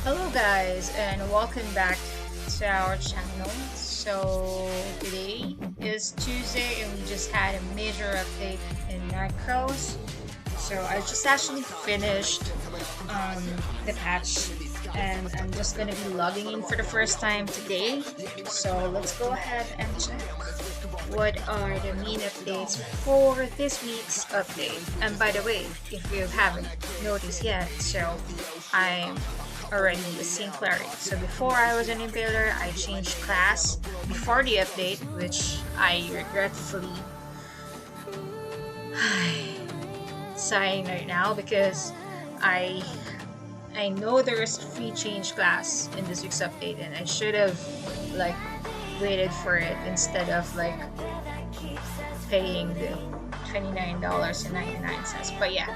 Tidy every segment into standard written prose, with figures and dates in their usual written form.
Hello guys and welcome back to our channel. So today is Tuesday and we just had a major update in Macros. So I just actually finished the patch and I'm just gonna be logging in for the first time today. So let's go ahead and check what are the main updates for this week's update. And by the way, if you haven't noticed yet, so I'm already a Sinclair. So before I was an Impaler, I changed class before the update, which I regretfully sighing right now because I I know there's free change class in this week's update and I should have like waited for it instead of like paying the $29.99. But yeah,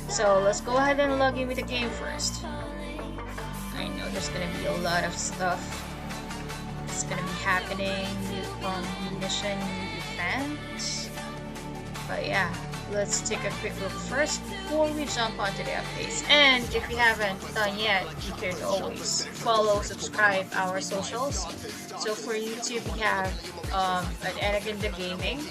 so let's go ahead and log in with the game first. I know there's gonna be a lot of stuff that's gonna be happening, new mission, new events. But yeah, let's take a quick look first before we jump onto the updates. And if you haven't done yet, you can always follow, subscribe our socials. So for YouTube, we have at Enaganda Gaming.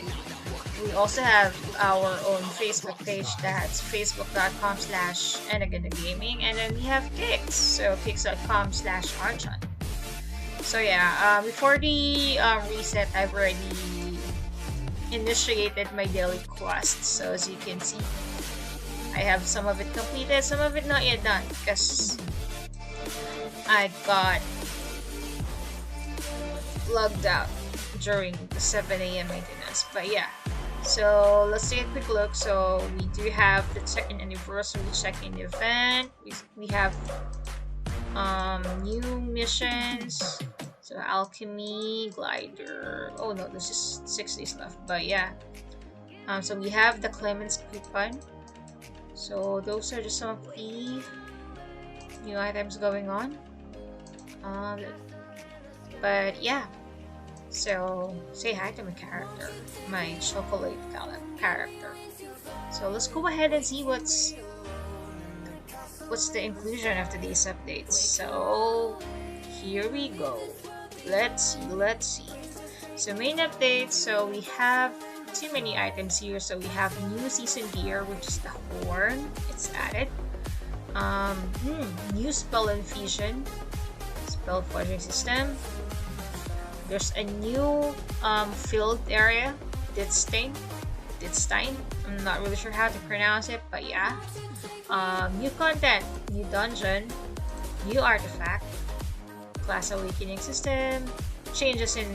We also have our own Facebook page, that's facebook.com/EnagandaGaming, and then we have Kicks, so kicks.com/Archon. So yeah, before the reset, I've already initiated my daily quest. So as you can see, I have some of it completed, some of it not yet done, because I got logged out during the 7 a.m. maintenance. But yeah, so let's take a quick look. So we do have the second anniversary check-in event. We have new missions. So alchemy, glider. Oh no, there's just 6 days left. But yeah, so we have the Clemens coupon. So those are just some of the new items going on. But yeah. So say hi to my character, my chocolate character. So let's go ahead and see what's the inclusion of today's updates. So here we go. Let's see. So main updates. So we have too many items here. So we have new season gear, which is the horn. It's added. New spell infusion, spell forging system. There's a new field area, Ditstein. I'm not really sure how to pronounce it, but yeah. New content, new dungeon, new artifact, class awakening system, changes in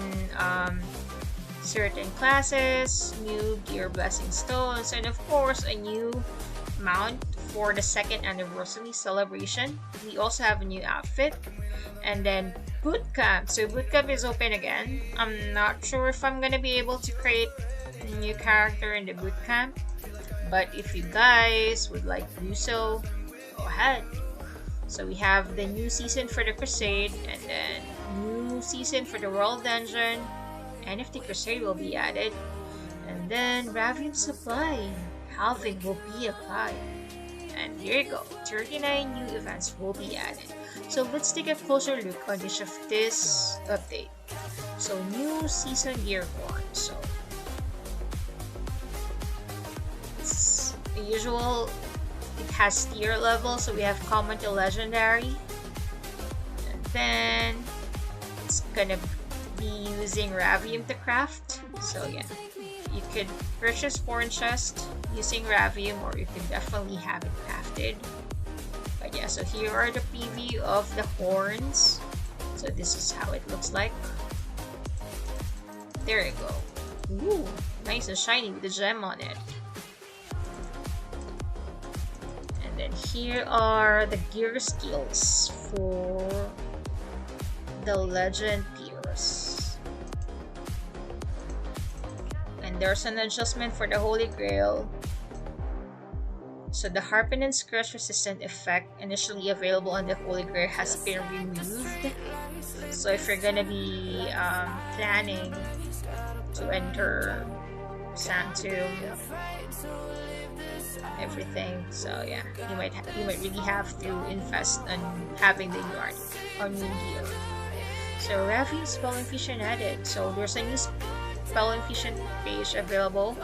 certain classes, new gear blessing stones, and of course a new mount for the second anniversary celebration. We also have a new outfit, and then bootcamp. So bootcamp is open again. I'm not sure if I'm gonna be able to create a new character in the bootcamp, but if you guys would like to do so, go ahead. So we have the new season for the Crusade, and then new season for the World Dungeon, and if the Crusade will be added, and then Ravium Supply halving will be applied. And here you go, 39 new events will be added. So let's take a closer look on each of this update. So new season gear horn. So it's the usual, it has tier level, so we have common to legendary. And then it's gonna be using Ravium to craft. So yeah, you could purchase horn chest using Ravium, or you can definitely have it crafted. But yeah, so here are the preview of the horns. So this is how it looks like. There you go. Ooh, nice and shiny with the gem on it. And then here are the gear skills for the legend gears. And there's an adjustment for the Holy Grail. So the Harponnen's Crush resistant effect initially available on the Holy Grail has been removed. So if you're gonna be planning to enter Sanctum everything. So yeah, you might really have to invest on having the new art on new gear. So Ravi spelling fusion added. So there's a new spelling fusion page available.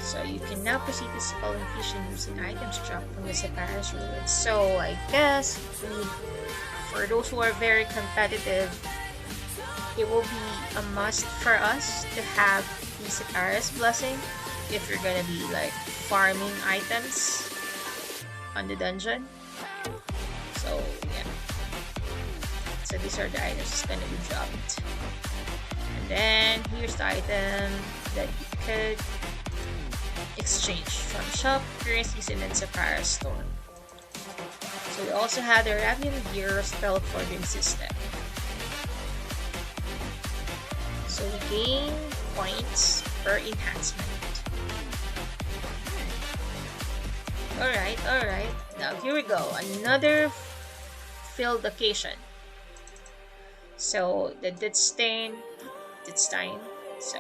So you can now proceed to spelling fusion using items dropped from the Separis ruins. So I guess for those who are very competitive, it will be a must for us to have the Separis blessing if you're gonna be like farming items on the dungeon. So yeah. So these are the items that's gonna be dropped. And then here's the item that you could exchange from shop, currencies, and then Separis store. So we also have the Ravian Gear spell forging system. So we gain points per enhancement. Alright. Now here we go. Another field occasion. So the Ditstein. So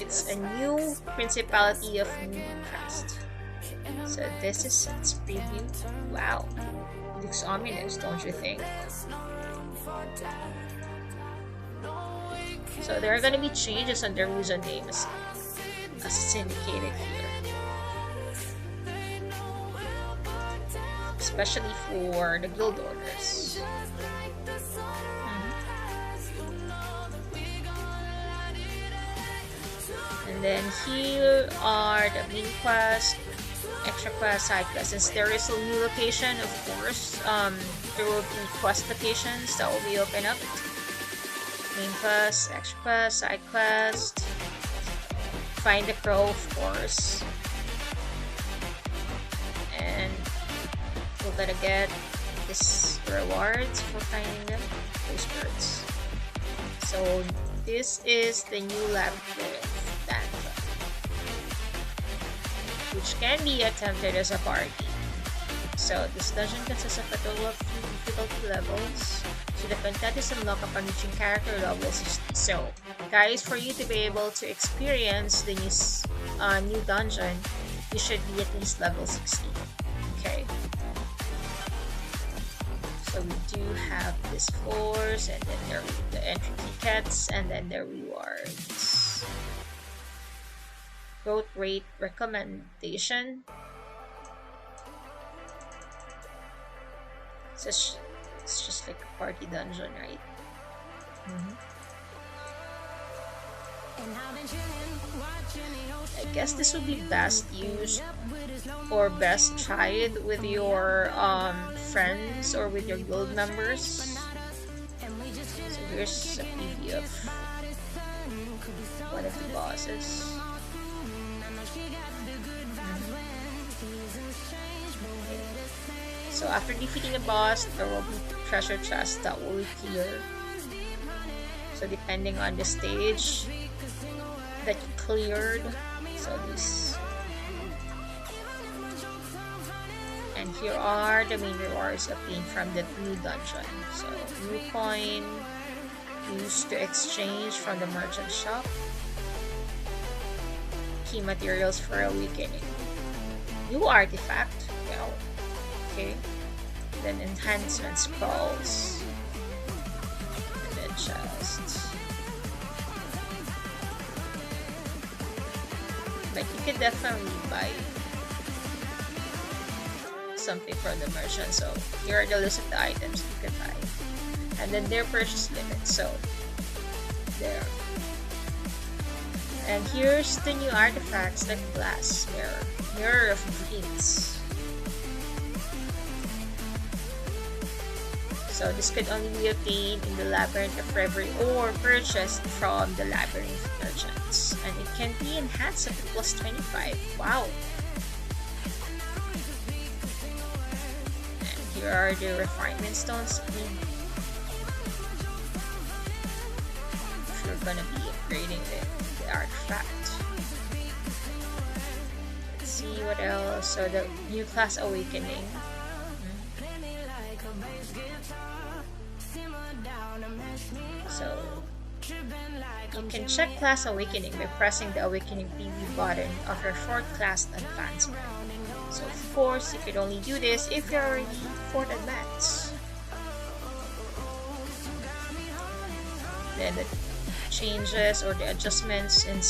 it's a new Principality of Moonfast. So this is its preview. Wow. It looks ominous, don't you think? So there are going to be changes on their user names as indicated here. Especially for the guild orders. And then here are the main quest, extra quest, side quest. Since there is a new location, of course, there will be quest locations that will be open up. Main quest, extra quest, side quest. Find the crow, of course. And we're gonna get this rewards for finding them, those birds. So this is the new labyrinth, which can be attempted as a party. So this dungeon consists of a total of 3 difficulty levels. So the content is unlocked upon reaching character level 60. So guys, for you to be able to experience the new dungeon, you should be at least level 60. Okay. So we do have these floors, and then there are the entry tickets, and then the rewards. Growth rate recommendation. It's just like a party dungeon, right? I guess this would be best used or best tried with your friends or with your guild members. So here's a preview of one of the bosses. So after defeating a boss, there will be treasure chests that will appear. So depending on the stage that you cleared, so this. And here are the main rewards obtained from the new dungeon. So new coin used to exchange from the merchant shop. Key materials for awakening. New artifact. Well, okay. Then enhancement scrolls. And then chests. But you can definitely buy something from the merchant. So here are the list of the items you can buy. And then their purchase limit. So there. And here's the new artifacts like glass mirror. Mirror of dreams. So this could only be obtained in the Labyrinth of Reverie or purchased from the Labyrinth merchants. And it can be enhanced up to plus 25. Wow! And here are the refinement stones. If you're gonna be upgrading the artifact. Let's see what else. So the new class awakening. So You can check Class Awakening by pressing the Awakening preview button of your 4th class advancement. So of course, you could only do this if you're already 4th advanced. Then the changes or the adjustments in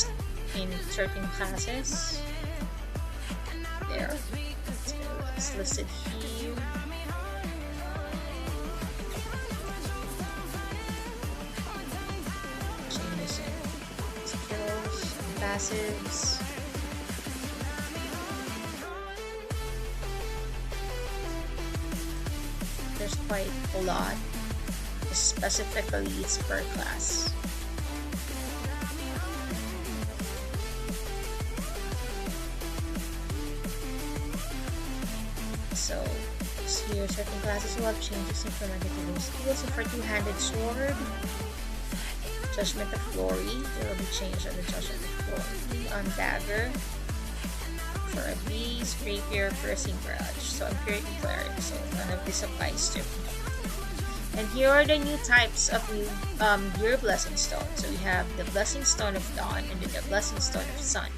certain classes. There. It's listed here. Changes in skills, passives. There's quite a lot. Specifically, it's per class. So, here, certain classes will have changes implemented to those skills. So, for two-handed sword, Judgment of Glory, there will be change on the Judgment of Glory. On dagger, for a beast, rapier, piercing grudge. So, I'm purity cleric, so none of this applies to me. And here are the new types of new Gear Blessing Stone. So we have the Blessing Stone of Dawn and then the Blessing Stone of Sun.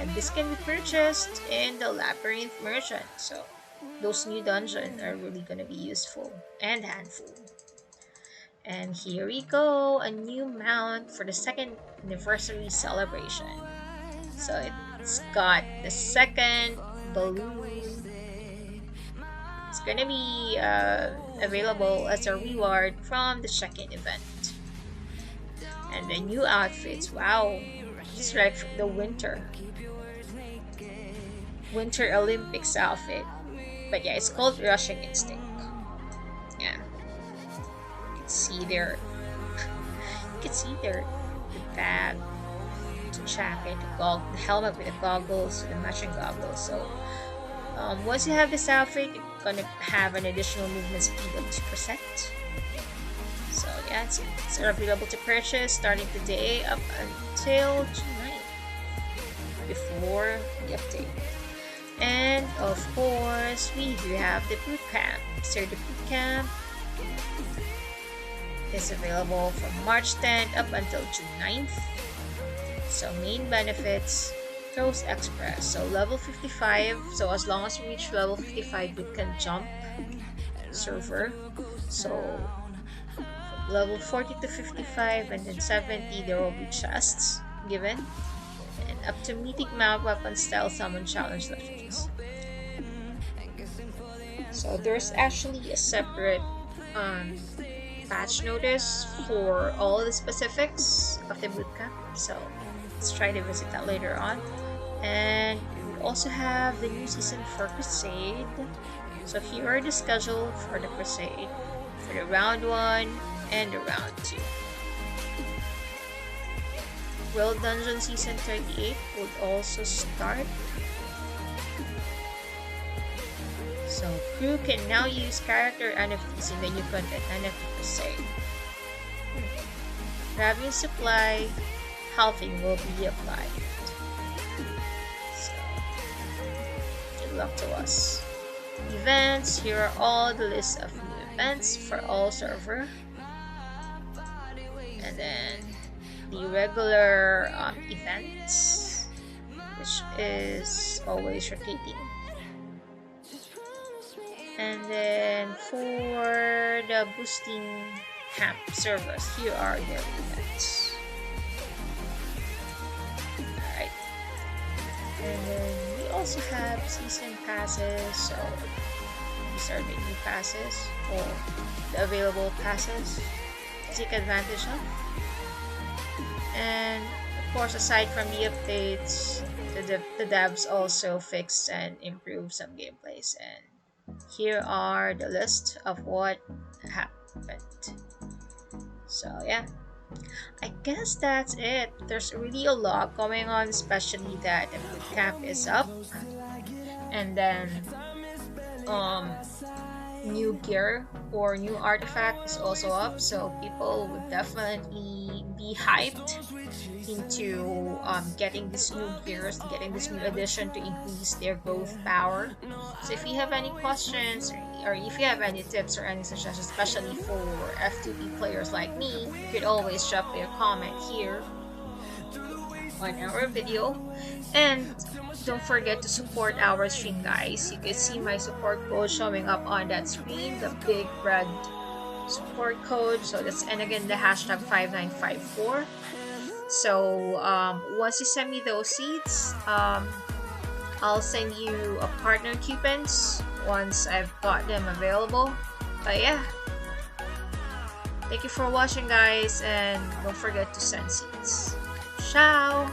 And this can be purchased in the Labyrinth Merchant. So those new dungeons are really going to be useful and handful. And here we go, a new mount for the 2nd anniversary celebration. So it's got the 2nd balloon. It's gonna be available as a reward from the check-in event. And the new outfits, wow, it's like the winter Olympics outfit. But yeah, it's called Rushing Instinct. Yeah, you can see there. The bag, the jacket, the helmet with the goggles, the matching goggles. So once you have this outfit, you're gonna have an additional movement speed of 2%. So yeah, it's available to purchase starting today up until June 9th, before the update. And of course, we do have the boot camp. So the boot camp is available from March 10th up until June 9th. So main benefits, Throws Express. So level 55. So as long as you reach level 55, you can jump server. So from level 40 to 55 and then 70, there will be chests given. And up to Mythic Mount Weapon Style Summon Challenge Legends. So there's actually a separate patch notice for all the specifics of the bootcamp. So let's try to visit that later on. And we also have the new season for Crusade. So here are the schedule for the Crusade for the round 1 and the round 2. World Dungeon Season 38 would also start. So crew can now use character NFTs in the new content NFT Crusade. Grabbing supply halving will be applied. So good luck to us. Events, here are all the lists of new events for all server. And then the regular events, which is always rotating. And then for the boosting camp servers, here are their events. Alright. And then we also have season passes, so these are the new passes or the available passes to take advantage of. And of course, aside from the updates, the devs also fixed and improved some gameplays, and here are the list of what happened. So yeah, I guess that's it. There's really a lot going on, especially that the bootcamp is up, and then new gear or new artifact is also up, so people would definitely be hyped into getting this new gears, getting this new addition to increase their growth power. So if you have any questions, or if you have any tips or any suggestions, especially for F2B players like me, you could always drop a comment here on our video. And don't forget to support our stream, guys. You can see my support code showing up on that screen, the big red support code. So that's Enaganda hashtag 5954. So once you send me those seeds, I'll send you a partner coupons once I've got them available. But yeah, thank you for watching, guys, and don't forget to send seeds. Ciao!